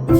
Well,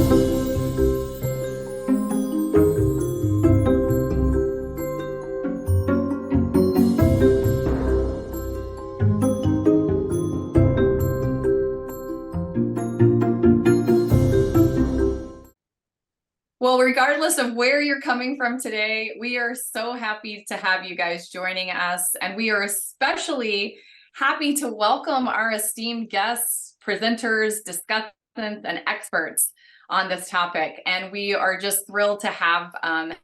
regardless of where you're coming from today, we are so happy to have you guys joining us. And we are especially happy to welcome our esteemed guests, presenters, discussants, and experts on this topic. And we are just thrilled to have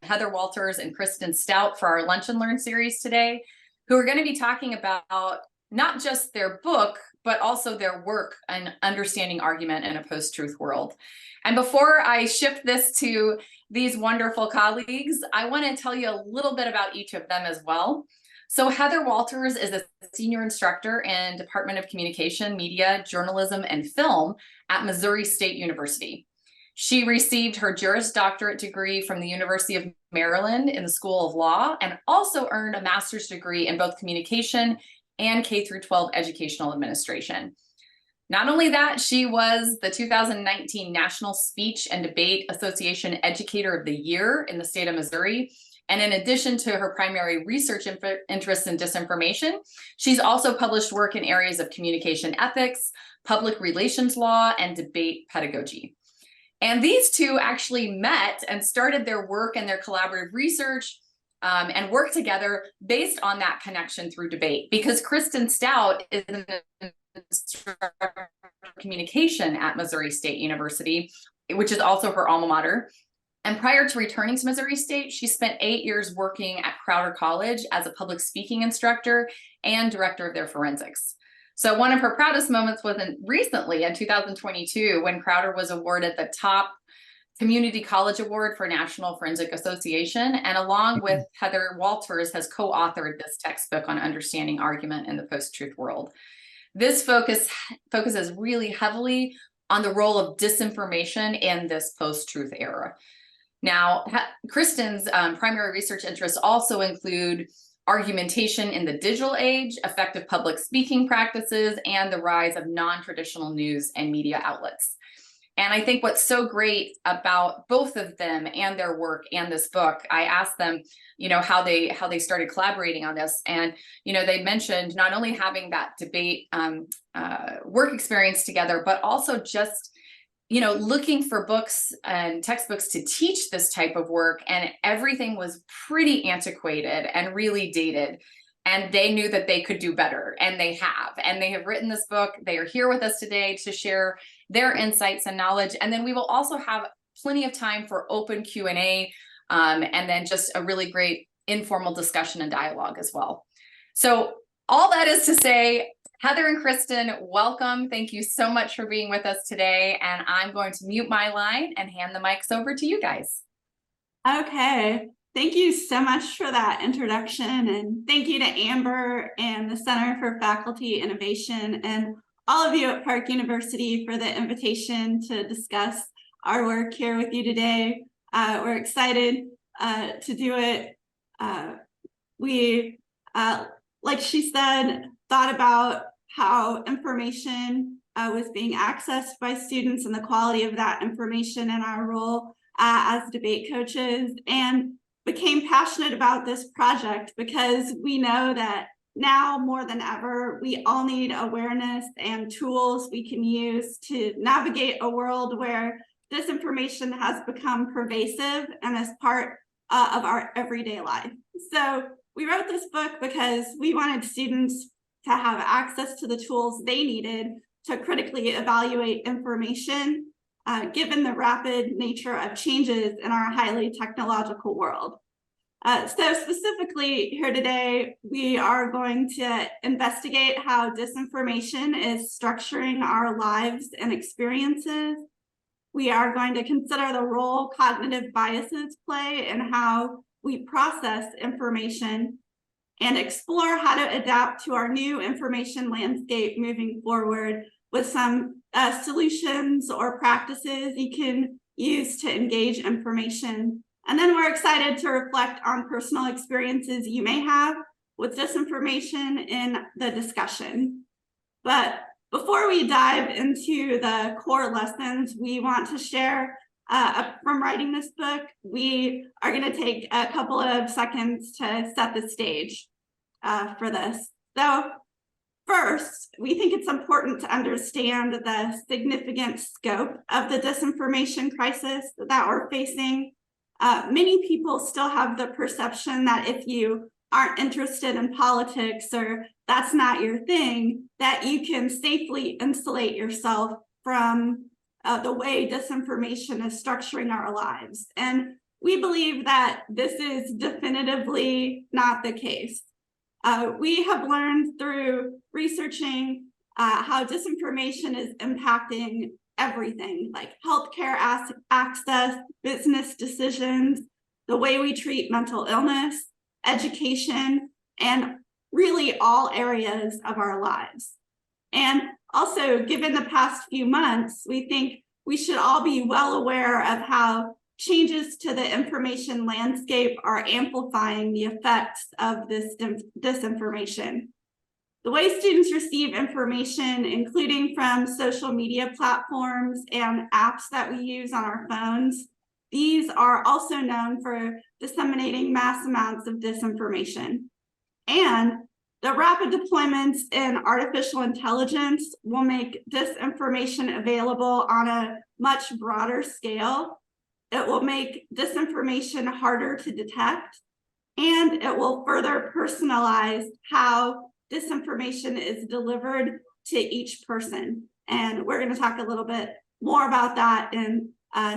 Heather Walters and Kristen Stout for our Lunch and Learn series today, who are going to be talking about not just their book, but also their work on understanding argument in a post-truth world. And before I shift this to these wonderful colleagues, I want to tell you a little bit about each of them as well. So Heather Walters is a senior instructor in Department of Communication, Media, Journalism, and Film at Missouri State University. She received her Juris Doctorate degree from the University of Maryland in the School of Law, and also earned a master's degree in both communication and K-12 educational administration. Not only that, she was the 2019 National Speech and Debate Association Educator of the Year in the state of Missouri. And in addition to her primary research interests in disinformation, she's also published work in areas of communication ethics, public relations law, and debate pedagogy. And these two actually met and started their work and their collaborative research and work together based on that connection through debate, because Kristen Stout is an communication at Missouri State University, which is also her alma mater. And prior to returning to Missouri State, she spent 8 years working at Crowder College as a public speaking instructor and director of their forensics. So one of her proudest moments was recently in 2022, when Crowder was awarded the top Community College Award for National Forensic Association, and along with Heather Walters has co-authored this textbook on understanding argument in the post-truth world. This focuses really heavily on the role of disinformation in this post-truth era. Now, Kristen's primary research interests also include argumentation in the digital age, effective public speaking practices, and the rise of non-traditional news and media outlets. And I think what's so great about both of them and their work and this book, I asked them, how they started collaborating on this. And, they mentioned not only having that debate work experience together, but also just, looking for books and textbooks to teach this type of work. And everything was pretty antiquated and really dated. And they knew that they could do better, and they have. And they have written this book. They are here with us today to share their insights and knowledge. And then we will also have plenty of time for open Q&A, and then just a really great informal discussion and dialogue as well. So all that is to say, Heather and Kristen, welcome. Thank you so much for being with us today. And I'm going to mute my line and hand the mics over to you guys. Okay. Thank you so much for that introduction, and thank you to Amber and the Center for Faculty Innovation and all of you at Park University for the invitation to discuss our work here with you today. We're excited to do it. We, like she said, thought about how information was being accessed by students and the quality of that information in our role as debate coaches, and became passionate about this project because we know that now more than ever, we all need awareness and tools we can use to navigate a world where disinformation has become pervasive and is part of our everyday life. So we wrote this book because we wanted students to have access to the tools they needed to critically evaluate information, given the rapid nature of changes in our highly technological world. So specifically here today, we are going to investigate how disinformation is structuring our lives and experiences. We are going to consider the role cognitive biases play in how we process information, and explore how to adapt to our new information landscape moving forward with some solutions or practices you can use to engage information. And then we're excited to reflect on personal experiences you may have with disinformation in the discussion. But Before we dive into the core lessons we want to share from writing this book, we are going to take a couple of seconds to set the stage for this. So first, we think it's important to understand the significant scope of the disinformation crisis that we're facing. Many people still have the perception that if you aren't interested in politics or that's not your thing, that you can safely insulate yourself from the way disinformation is structuring our lives. And we believe that this is definitively not the case. We have learned through researching how disinformation is impacting everything, like healthcare access, business decisions, the way we treat mental illness, education, and really all areas of our lives. And also, given the past few months, we think we should all be well aware of how changes to the information landscape are amplifying the effects of this disinformation. The way students receive information, including from social media platforms and apps that we use on our phones, these are also known for disseminating mass amounts of disinformation. And the rapid deployments in artificial intelligence will make disinformation available on a much broader scale. It will make disinformation harder to detect, and it will further personalize how disinformation is delivered to each person. And we're going to talk a little bit more about that in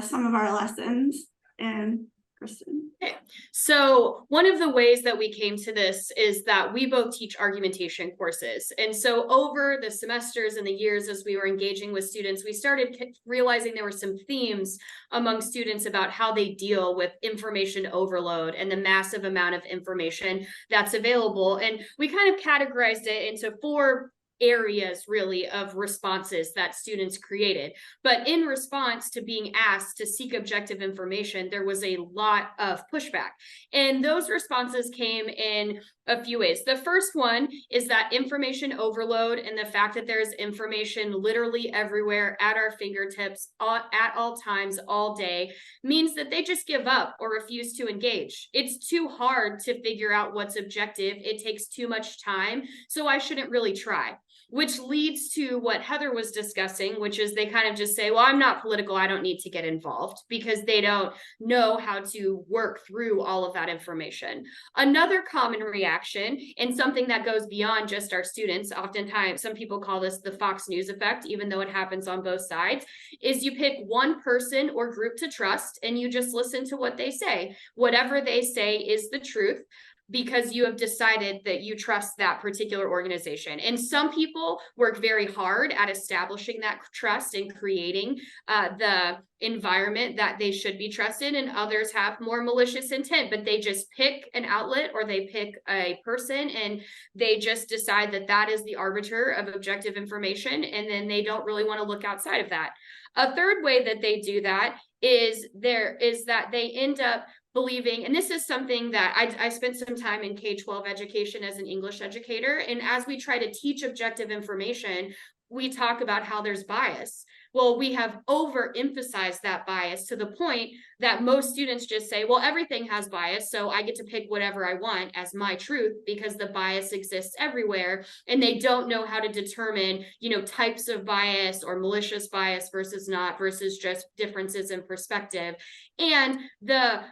some of our lessons. And Kristen. Okay. So one of the ways that we came to this is that we both teach argumentation courses. And so over the semesters and the years as we were engaging with students, we started realizing there were some themes among students about how they deal with information overload and the massive amount of information that's available. And we kind of categorized it into 4 areas really of responses that students created. But in response to being asked to seek objective information, there was a lot of pushback. And those responses came in a few ways. The first one is that information overload and the fact that there's information literally everywhere at our fingertips at all times, all day, means that they just give up or refuse to engage. It's too hard to figure out what's objective. It takes too much time, so I shouldn't really try. Which leads to what Heather was discussing, which is they kind of just say, well, I'm not political, I don't need to get involved, because they don't know how to work through all of that information. Another common reaction, and something that goes beyond just our students, oftentimes some people call this the Fox News effect, even though it happens on both sides, is you pick one person or group to trust and you just listen to what they say. Whatever they say is the truth, because you have decided that you trust that particular organization. And some people work very hard at establishing that trust and creating the environment that they should be trusted, and others have more malicious intent, but they just pick an outlet or they pick a person and they just decide that that is the arbiter of objective information, and then they don't really want to look outside of that. A third way that they do that is that they end up believing, and this is something that I spent some time in K-12 education as an English educator, and as we try to teach objective information, we talk about how there's bias. Well, we have overemphasized that bias to the point that most students just say, well, everything has bias, so I get to pick whatever I want as my truth because the bias exists everywhere, and they don't know how to determine, types of bias or malicious bias versus not, versus just differences in perspective. And the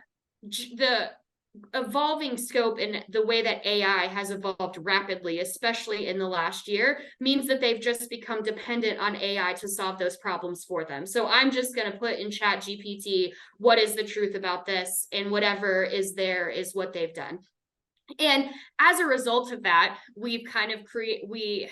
evolving scope and the way that AI has evolved rapidly, especially in the last year, means that they've just become dependent on AI to solve those problems for them. So I'm just going to put in Chat GPT, what is the truth about this? And whatever is there is what they've done. And as a result of that, we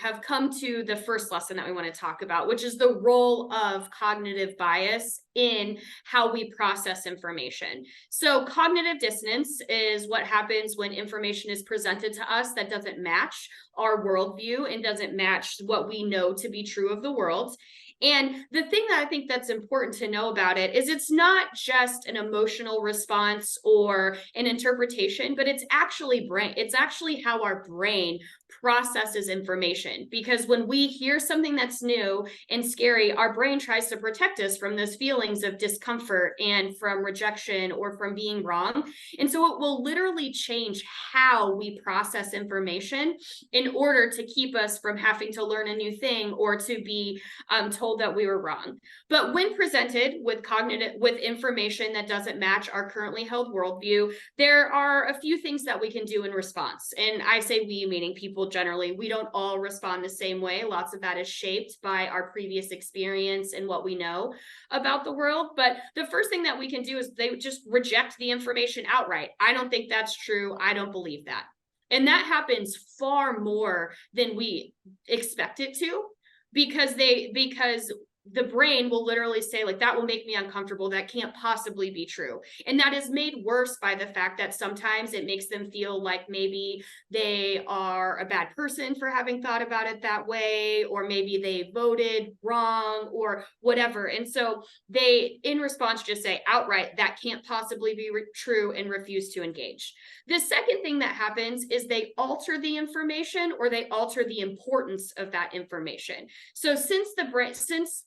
have come to the first lesson that we want to talk about, which is the role of cognitive bias in how we process information. So cognitive dissonance is what happens when information is presented to us that doesn't match our worldview and doesn't match what we know to be true of the world. And the thing that I think that's important to know about it is it's not just an emotional response or an interpretation, but it's actually how our brain processes information. Because when we hear something that's new and scary, our brain tries to protect us from those feelings of discomfort and from rejection or from being wrong. And so it will literally change how we process information in order to keep us from having to learn a new thing or to be told that we were wrong. But when presented with information that doesn't match our currently held worldview, there are a few things that we can do in response. And I say we, meaning people generally. We don't all respond the same way. Lots of that is shaped by our previous experience and what we know about the world. But the first thing that we can do is they just reject the information outright. I don't think that's true. I don't believe that. And that happens far more than we expect it to, because the brain will literally say, like, that will make me uncomfortable. That can't possibly be true. And that is made worse by the fact that sometimes it makes them feel like maybe they are a bad person for having thought about it that way, or maybe they voted wrong or whatever. And so they, in response, just say outright, that can't possibly be true, and refuse to engage. The second thing that happens is they alter the information, or they alter the importance of that information. So since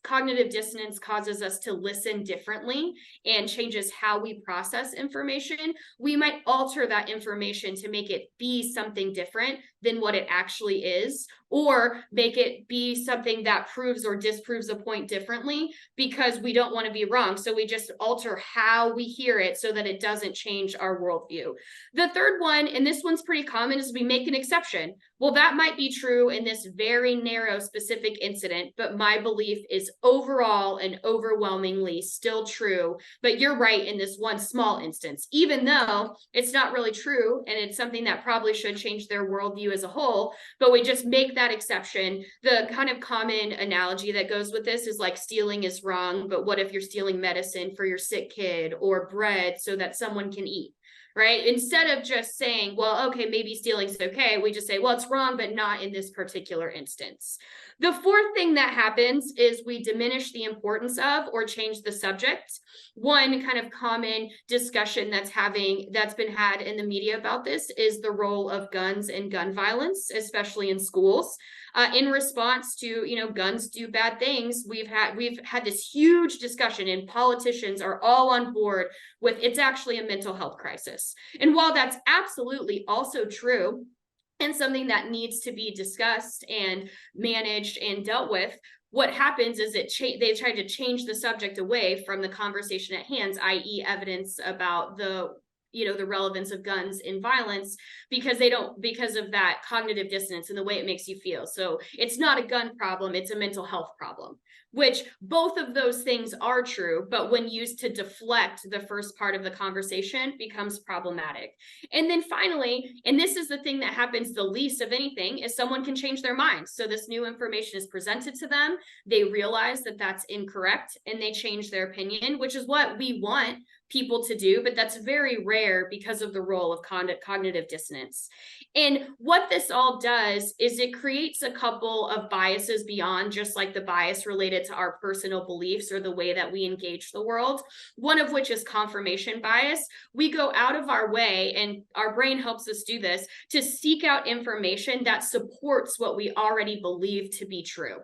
cognitive dissonance causes us to listen differently and changes how we process information, we might alter that information to make it be something different than what it actually is, or make it be something that proves or disproves a point differently, because we don't want to be wrong. So we just alter how we hear it so that it doesn't change our worldview. The third one, and this one's pretty common, is we make an exception. Well, that might be true in this very narrow specific incident, but my belief is overall and overwhelmingly still true. But you're right in this one small instance, even though it's not really true, and it's something that probably should change their worldview as a whole, but we just make that exception. The kind of common analogy that goes with this is like, stealing is wrong, but what if you're stealing medicine for your sick kid, or bread so that someone can eat? Right? Instead of just saying, well, okay, maybe stealing's okay, we just say, well, it's wrong, but not in this particular instance. The fourth thing that happens is we diminish the importance of or change the subject. One kind of common discussion that's been had in the media about this is the role of guns and gun violence, especially in schools. In response to, guns do bad things, we've had this huge discussion, and politicians are all on board with it's actually a mental health crisis. And while that's absolutely also true, and something that needs to be discussed and managed and dealt with, what happens is they try to change the subject away from the conversation at hand, i.e. evidence about the relevance of guns in violence, because of that cognitive dissonance and the way it makes you feel. So it's not a gun problem, it's a mental health problem, which both of those things are true, but when used to deflect the first part of the conversation becomes problematic. And then finally, and this is the thing that happens the least of anything, is someone can change their mind. So this new information is presented to them, they realize that that's incorrect, and they change their opinion, which is what we want people to do, but that's very rare because of the role of cognitive dissonance. And what this all does is it creates a couple of biases beyond just like the bias related to our personal beliefs or the way that we engage the world, one of which is confirmation bias. We go out of our way, and our brain helps us do this, to seek out information that supports what we already believe to be true.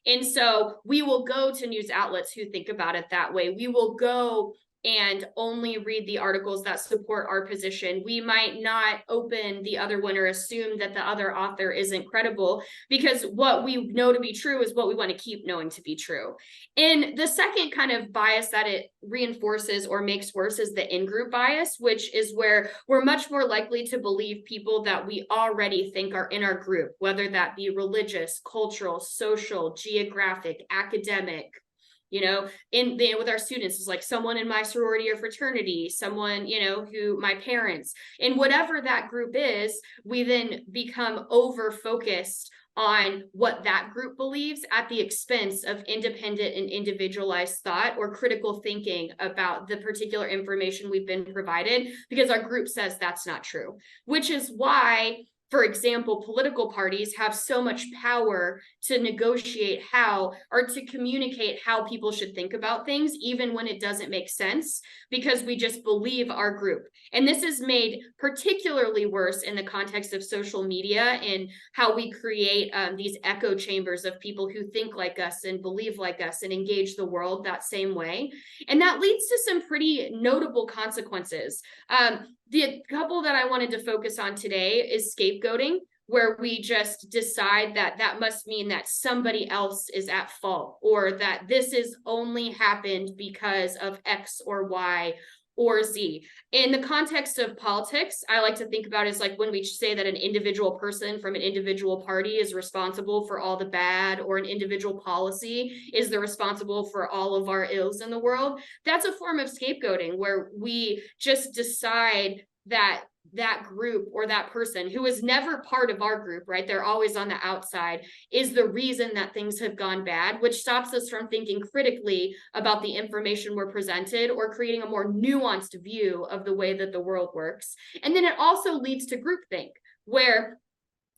And so we will go to news outlets who think about it that way. We will go and only read the articles that support our position. We might not open the other one or assume that the other author isn't credible, because what we know to be true is what we want to keep knowing to be true. And the second kind of bias that it reinforces or makes worse is the in-group bias, which is where we're much more likely to believe people that we already think are in our group, whether that be religious, cultural, social, geographic, academic. With our students, is like someone in my sorority or fraternity, someone, who my parents, and whatever that group is, we then become over focused on what that group believes at the expense of independent and individualized thought or critical thinking about the particular information we've been provided, because our group says that's not true, which is why For example, political parties have so much power to negotiate how, or to communicate how people should think about things, even when it doesn't make sense, because we just believe our group. And this is made particularly worse in the context of social media and how we create these echo chambers of people who think like us and believe like us and engage the world that same way. And that leads to some pretty notable consequences. The couple that I wanted to focus on today is scapegoating, where we just decide that that must mean that somebody else is at fault, or that this is only happened because of X or Y or Z. In the context of politics, I like to think about it as like when we say that an individual person from an individual party is responsible for all the bad, or an individual policy is the responsible for all of our ills in the world. That's a form of scapegoating, where we just decide that that group or that person who is never part of our group, right? They're always on the outside, is the reason that things have gone bad, which stops us from thinking critically about the information we're presented or creating a more nuanced view of the way that the world works. And then it also leads to groupthink, where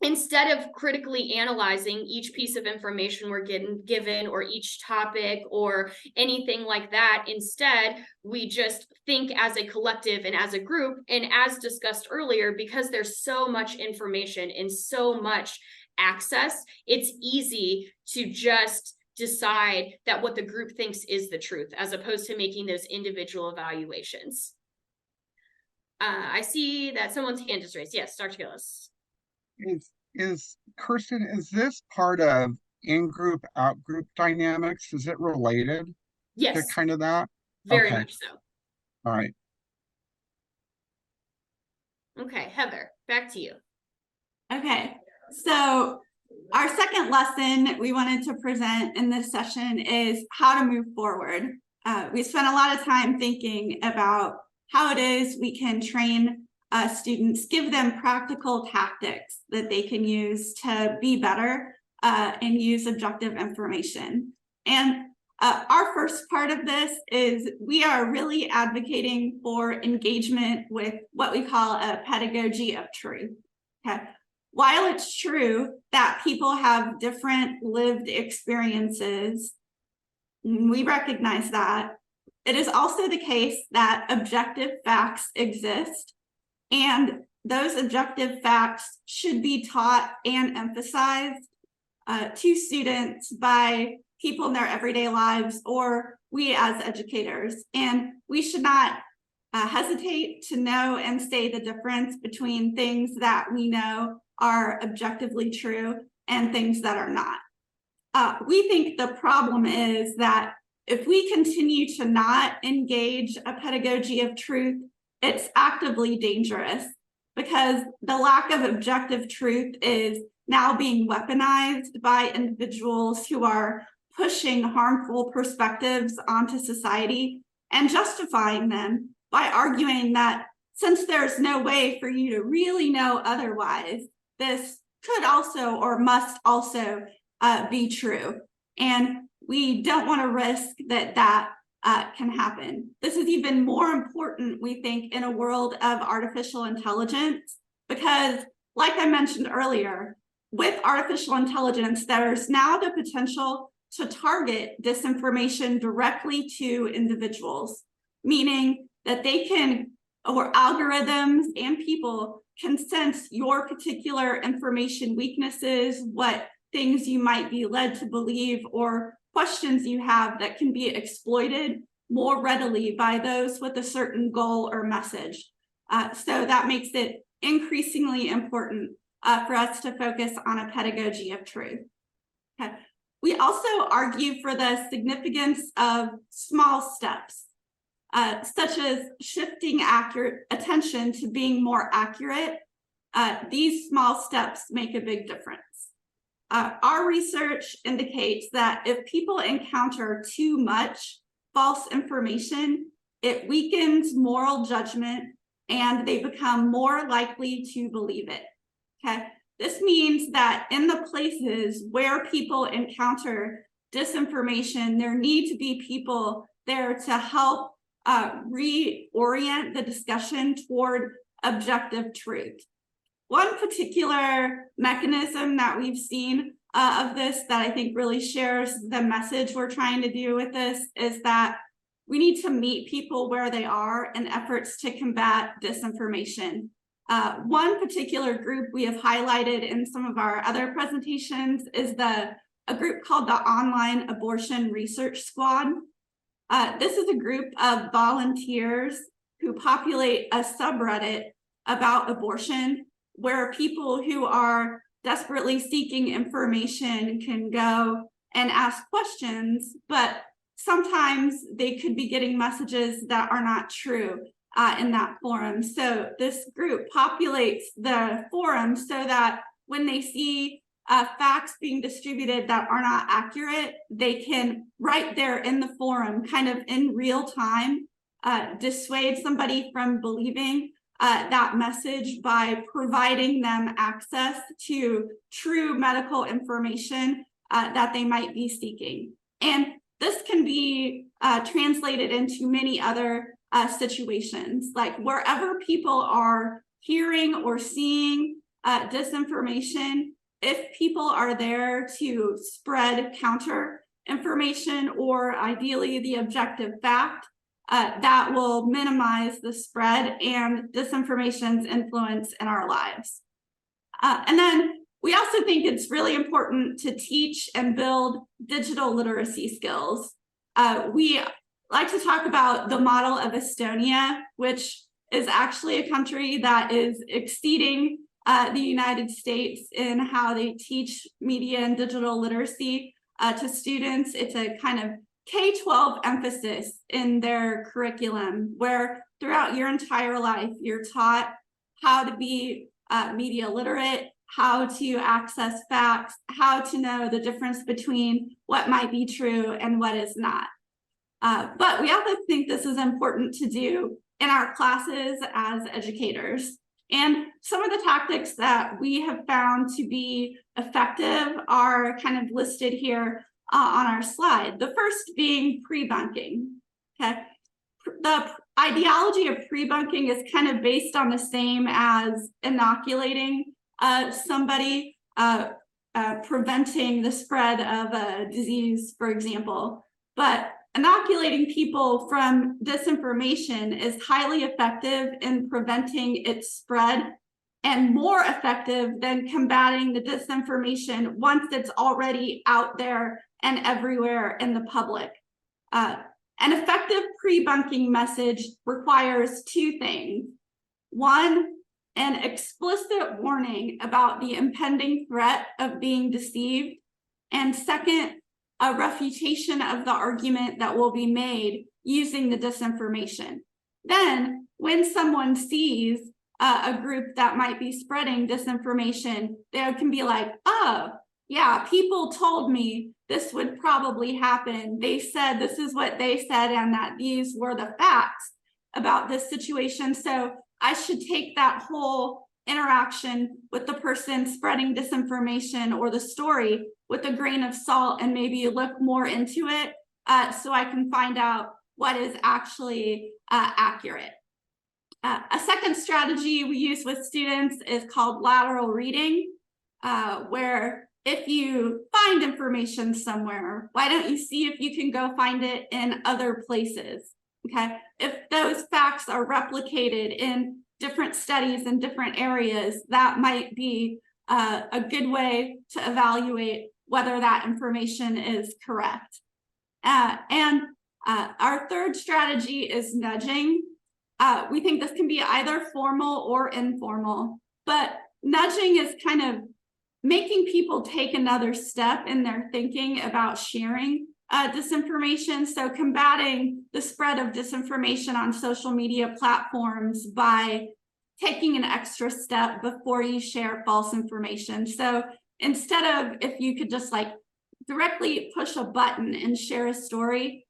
instead of critically analyzing each piece of information we're getting given, or each topic or anything like that, instead we just think as a collective and as a group. And as discussed earlier, because there's so much information and so much access, it's easy to just decide that what the group thinks is the truth, as opposed to making those individual evaluations. I see that someone's hand is raised. Yes, Dr. Gillis. Is Kirsten, is this part of in-group, out-group dynamics? Is it related to Yes, kind of that? very Okay. much so. All right. Okay, Heather, back to you. Okay, so our second lesson we wanted to present in this session is how to move forward. We spent a lot of time thinking about how it is we can train students, give them practical tactics that they can use to be better and use objective information. And our first part of this is we are really advocating for engagement with what we call a pedagogy of truth. Okay. While it's true that people have different lived experiences, we recognize that, it is also the case that objective facts exist, and those objective facts should be taught and emphasized to students by people in their everyday lives, or we as educators. And we should not hesitate to know and say the difference between things that we know are objectively true and things that are not. We think the problem is that if we continue to not engage a pedagogy of truth, it's actively dangerous, because the lack of objective truth is now being weaponized by individuals who are pushing harmful perspectives onto society and justifying them by arguing that since there's no way for you to really know otherwise, this could also or must also be true. And we don't want to risk that can happen. This is even more important, we think, in a world of artificial intelligence, because like I mentioned earlier, with artificial intelligence, there's now the potential to target disinformation directly to individuals, meaning that they can, or algorithms and people can sense your particular information weaknesses, what things you might be led to believe, or questions you have that can be exploited more readily by those with a certain goal or message. So that makes it increasingly important for us to focus on a pedagogy of truth. Okay. We also argue for the significance of small steps, such as shifting attention to being more accurate. These small steps make a big difference. Our research indicates that if people encounter too much false information, it weakens moral judgment and they become more likely to believe it. Okay. This means that in the places where people encounter disinformation, there need to be people there to help reorient the discussion toward objective truth. One particular mechanism that we've seen of this that I think really shares the message we're trying to do with this is that we need to meet people where they are in efforts to combat disinformation. One particular group we have highlighted in some of our other presentations is a group called the Online Abortion Research Squad. This is a group of volunteers who populate a subreddit about abortion, where people who are desperately seeking information can go and ask questions, but sometimes they could be getting messages that are not true in that forum. So this group populates the forum so that when they see facts being distributed that are not accurate, they can right there in the forum, kind of in real time, dissuade somebody from believing that message by providing them access to true medical information that they might be seeking. And this can be translated into many other situations, like wherever people are hearing or seeing disinformation, if people are there to spread counter information or ideally the objective fact, that will minimize the spread and disinformation's influence in our lives. And then we also think it's really important to teach and build digital literacy skills. We like to talk about the model of Estonia, which is actually a country that is exceeding the United States in how they teach media and digital literacy to students. It's a kind of K-12 emphasis in their curriculum, where throughout your entire life, you're taught how to be media literate, how to access facts, how to know the difference between what might be true and what is not. But we also think this is important to do in our classes as educators. And some of the tactics that we have found to be effective are kind of listed here on our slide. The first being pre-bunking. Okay, the ideology of pre-bunking is kind of based on the same as inoculating somebody, preventing the spread of a disease, for example. But inoculating people from disinformation is highly effective in preventing its spread and more effective than combating the disinformation once it's already out there and everywhere in the public. An effective pre-bunking message requires two things. One, an explicit warning about the impending threat of being deceived. And second, a refutation of the argument that will be made using the disinformation. Then, when someone sees a group that might be spreading disinformation, they can be like, oh, yeah, people told me this would probably happen. They said this is what they said and that these were the facts about this situation. So I should take that whole interaction with the person spreading disinformation or the story with a grain of salt and maybe look more into it so I can find out what is actually accurate. A second strategy we use with students is called lateral reading, where if you find information somewhere, why don't you see if you can go find it in other places? Okay, if those facts are replicated in different studies in different areas, that might be a good way to evaluate whether that information is correct. And our third strategy is nudging. We think this can be either formal or informal, but nudging is kind of making people take another step in their thinking about sharing disinformation. So combating the spread of disinformation on social media platforms by taking an extra step before you share false information. So instead of if you could just like directly push a button and share a story,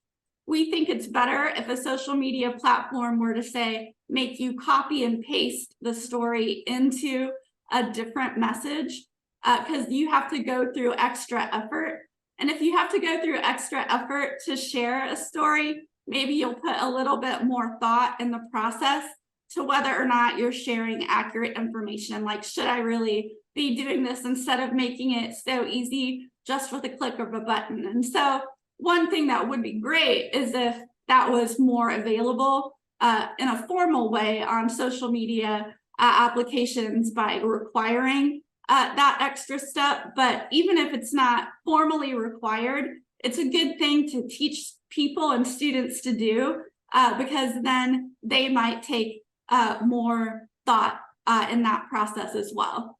we think it's better if a social media platform were to say, make you copy and paste the story into a different message, because you have to go through extra effort. And if you have to go through extra effort to share a story, maybe you'll put a little bit more thought in the process to whether or not you're sharing accurate information. Like, should I really be doing this instead of making it so easy just with a click of a button? And so one thing that would be great is if that was more available in a formal way on social media applications by requiring that extra step. But even if it's not formally required, it's a good thing to teach people and students to do, because then they might take more thought in that process as well.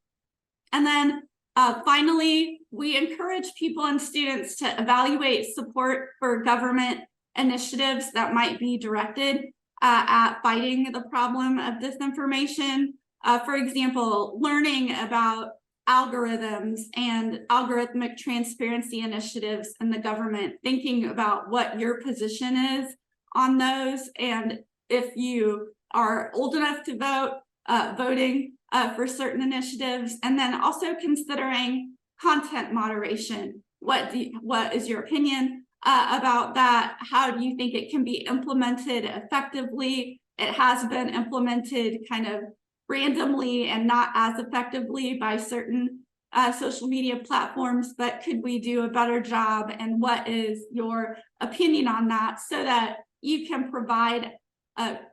And then finally, we encourage people and students to evaluate support for government initiatives that might be directed at fighting the problem of disinformation. For example, learning about algorithms and algorithmic transparency initiatives in the government, thinking about what your position is on those, and if you are old enough to vote, voting for certain initiatives, and then also considering content moderation. What is your opinion about that? How do you think it can be implemented effectively? It has been implemented kind of randomly and not as effectively by certain social media platforms, but could we do a better job? And what is your opinion on that, so that you can provide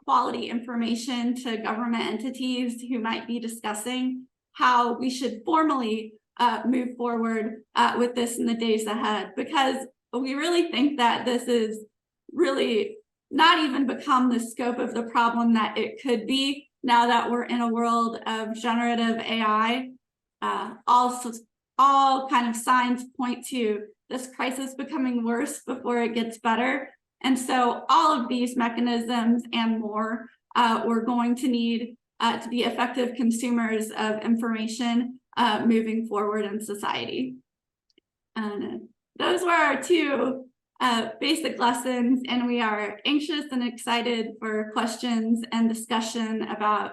quality information to government entities who might be discussing how we should formally move forward with this in the days ahead? Because we really think that this is really not even become the scope of the problem that it could be now that we're in a world of generative AI. All kind of signs point to this crisis becoming worse before it gets better. And so all of these mechanisms and more, we're going to need to be effective consumers of information moving forward in society. And those were our two basic lessons, and we are anxious and excited for questions and discussion about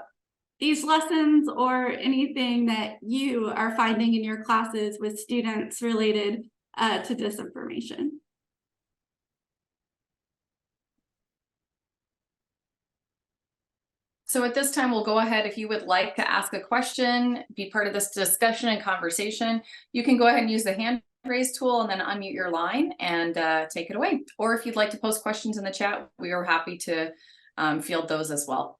these lessons or anything that you are finding in your classes with students related to disinformation. So at this time, we'll go ahead. If you would like to ask a question, be part of this discussion and conversation, you can go ahead and use the hand raise tool and then unmute your line and take it away. Or if you'd like to post questions in the chat, we are happy to field those as well.